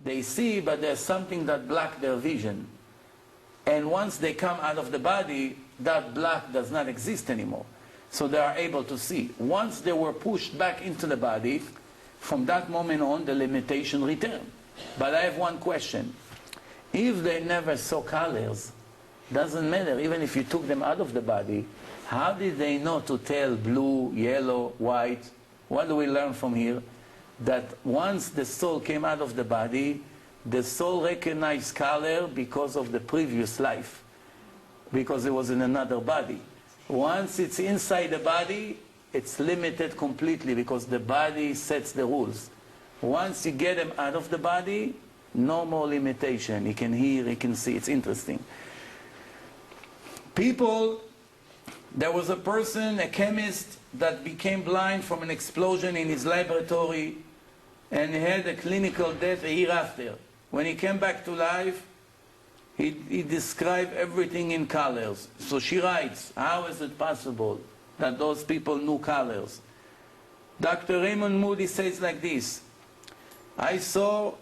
They see, but there's something that blocks their vision. And once they come out of the body, that block does not exist anymore. So they are able to see. Once they were pushed back into the body, from that moment on, the limitation returned. But I have one question. If they never saw colors, doesn't matter, even if you took them out of the body, how did they know to tell blue, yellow, white? What do we learn from here? That once the soul came out of the body, the soul recognized color because of the previous life, because it was in another body. Once it's inside the body, it's limited completely because the body sets the rules. Once you get him out of the body, no more limitation. He can hear, he can see. It's interesting. People, there was a person, a chemist, that became blind from an explosion in his laboratory and had a clinical death a year after. When he came back to life, he described everything in colors. So she writes, how is it possible that those people knew colors? Dr. Raymond Moody says like this, I saw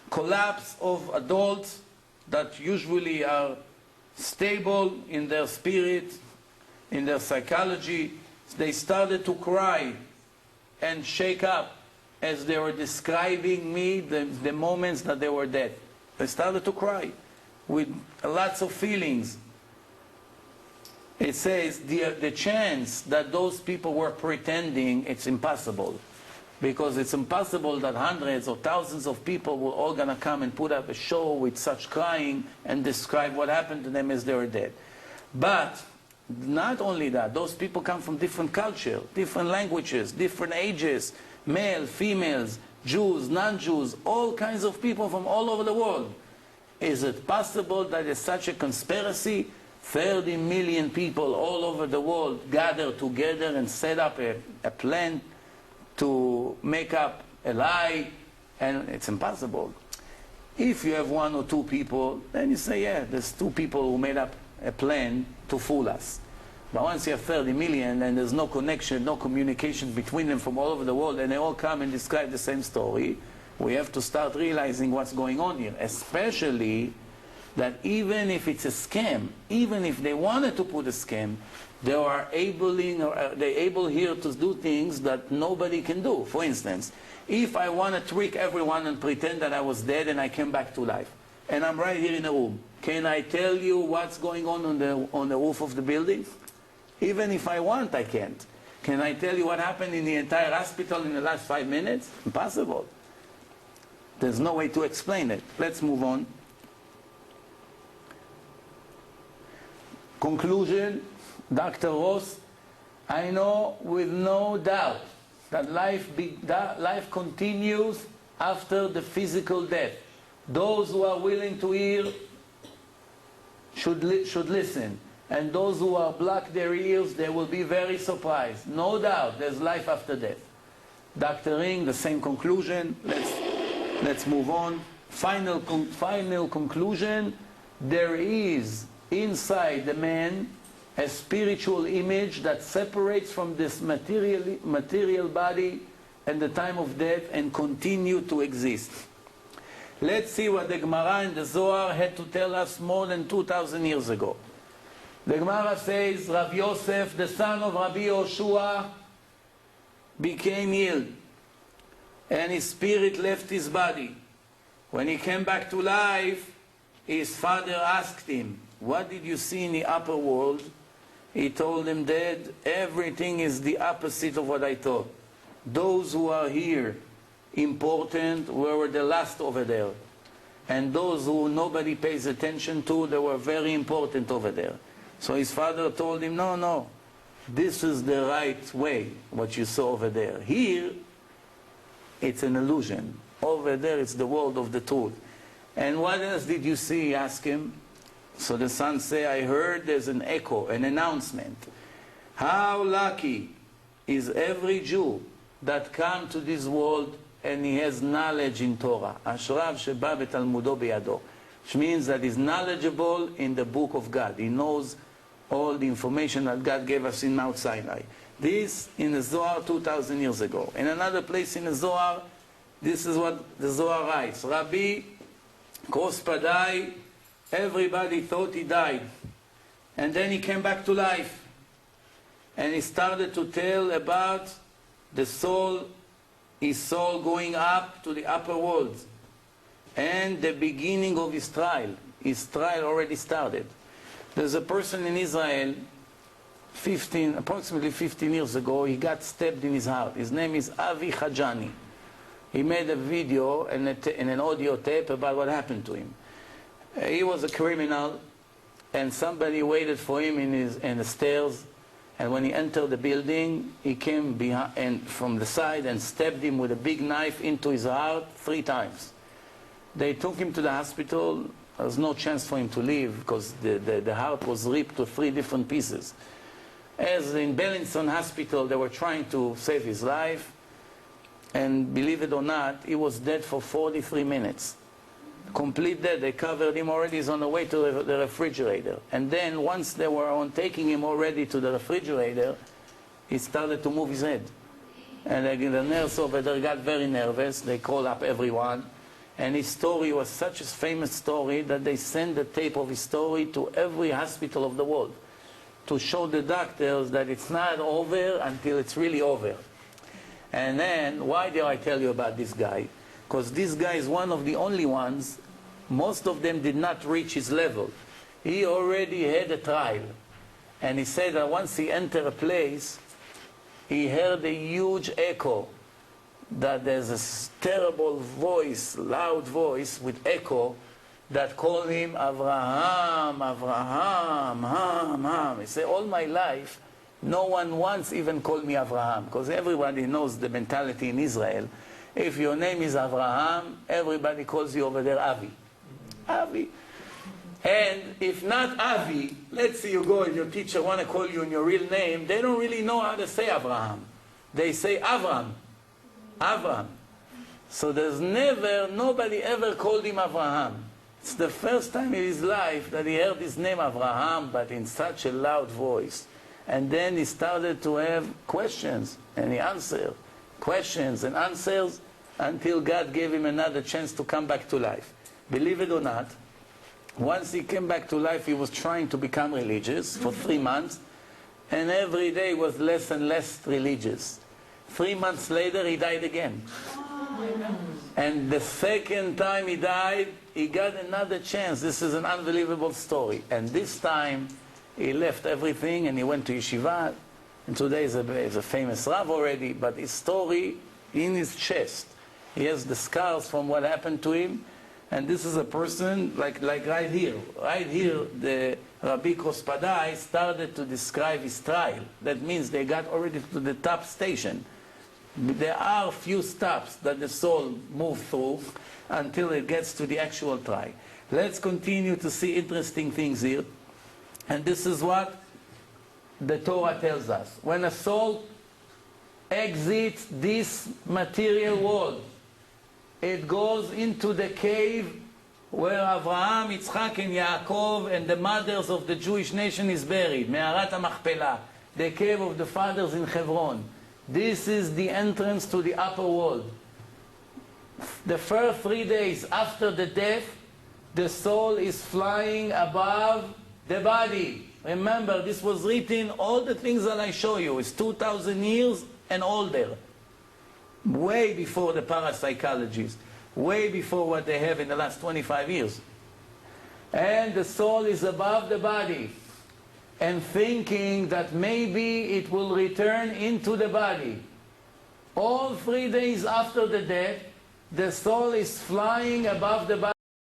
collapse of adults that usually are stable in their spirit, in their psychology. They started to cry and shake up as they were describing me the moments that they were dead. They started to cry with lots of feelings. It says the chance that those people were pretending, it's impossible. Because it's impossible that hundreds or thousands of people were all going to come and put up a show with such crying and describe what happened to them as they were dead. But not only that, those people come from different cultures, different languages, different ages, male, females, Jews, non-Jews, all kinds of people from all over the world. Is it possible that it's such a conspiracy? 30 million people all over the world gather together and set up a plan to make up a lie, and it's impossible. If you have one or two people, then you say, yeah, there's two people who made up a plan to fool us. But once you have 30 million and there's no connection, no communication between them from all over the world, and they all come and describe the same story, we have to start realizing what's going on here. Especially that even if it's a scam, even if they wanted to put a scam, they are able here to do things that nobody can do. For instance, if I want to trick everyone and pretend that I was dead and I came back to life, and I'm right here in the room, can I tell you what's going on the roof of the building? Even if I want, I can't. Can I tell you what happened in the entire hospital in the last 5 minutes? Impossible. There's no way to explain it. Let's move on. Conclusion, Dr. Ross, I know with no doubt that life continues after the physical death. Those who are willing to hear should listen. And those who are blocked their ears, they will be very surprised. No doubt, there's life after death. Dr. Ring, the same conclusion. Let's move on. Final conclusion, there is inside the man a spiritual image that separates from this material body and the time of death and continue to exist. Let's see what the Gemara and the Zohar had to tell us more than 2,000 years ago. The Gemara says, Rav Yosef, the son of Rabbi Yoshua, became ill, and his spirit left his body. When he came back to life, his father asked him, what did you see in the upper world? He told him, Dad, everything is the opposite of what I thought. Those who are here, important, were the last over there. And those who nobody pays attention to, they were very important over there. So his father told him, no, this is the right way, what you saw over there. Here, it's an illusion. Over there, it's the world of the truth. And what else did you see? He asked him. So the son said, I heard there's an echo, an announcement. How lucky is every Jew that come to this world and he has knowledge in Torah. Ashrav sheba betalmudo biyado. Which means that he's knowledgeable in the book of God. He knows all the information that God gave us in Mount Sinai. This in the Zohar 2,000 years ago. In another place in the Zohar, This is what the Zohar writes. Rabbi Krospadai, everybody thought he died. And then he came back to life. And he started to tell about the soul, his soul going up to the upper world. And the beginning of his trial. His trial already started. There's a person in Israel, approximately 15 years ago, he got stabbed in his heart. His name is Avi Khajani. He made a video and an audio tape about what happened to him. He was a criminal, and somebody waited for him in the stairs, and when he entered the building, he came behind, and from the side and stabbed him with a big knife into his heart 3 times. They took him to the hospital. There was no chance for him to live because the heart was ripped to 3 different pieces. As in Bellinson Hospital, they were trying to save his life, and believe it or not, he was dead for 43 minutes. Complete dead. They covered him already. He's on the way to the refrigerator. And then once they were on taking him already to the refrigerator, he started to move his head. And the nurse over there got very nervous. They called up everyone. And his story was such a famous story that they sent the tape of his story to every hospital of the world to show the doctors that it's not over until it's really over. And then, why do I tell you about this guy? Because this guy is one of the only ones, most of them did not reach his level. He already had a trial. And he said that once he entered a place, he heard a huge echo, that there's a terrible voice, loud voice with echo, that called him Avraham, Avraham, Ham, Ham. He said, all my life, no one once even called me Avraham, because everybody knows the mentality in Israel. If your name is Avraham, everybody calls you over there Avi. Avi. And if not Avi, let's say you go and your teacher want to call you in your real name, they don't really know how to say Avraham. They say Avram. Avram. So there's nobody ever called him Avraham. It's the first time in his life that he heard his name Avraham, but in such a loud voice. And then he started to have questions, and he answered questions and answers until God gave him another chance to come back to life. Believe it or not, once he came back to life, he was trying to become religious for 3 months, and every day was less and less religious. 3 months later, he died again. And the second time he died, he got another chance. This is an unbelievable story. And this time, he left everything and he went to yeshiva. And today is a famous Rav already, but his story in his chest. He has the scars from what happened to him. And this is a person like right here. Right here, the Rabbi Krospadai started to describe his trial. That means they got already to the top station. There are a few stops that the soul moves through until it gets to the actual trial. Let's continue to see interesting things here. And this is what the Torah tells us. When a soul exits this material world, it goes into the cave where Avraham, Yitzchak, and Yaakov and the mothers of the Jewish nation is buried, Me'arat HaMachpelah, the cave of the fathers in Hebron. This is the entrance to the upper world. The first 3 days after the death, the soul is flying above the body. Remember, this was written, all the things that I show you is 2,000 years and older. Way before the parapsychologists. Way before what they have in the last 25 years. And the soul is above the body. And thinking that maybe it will return into the body. All 3 days after the death, the soul is flying above the body.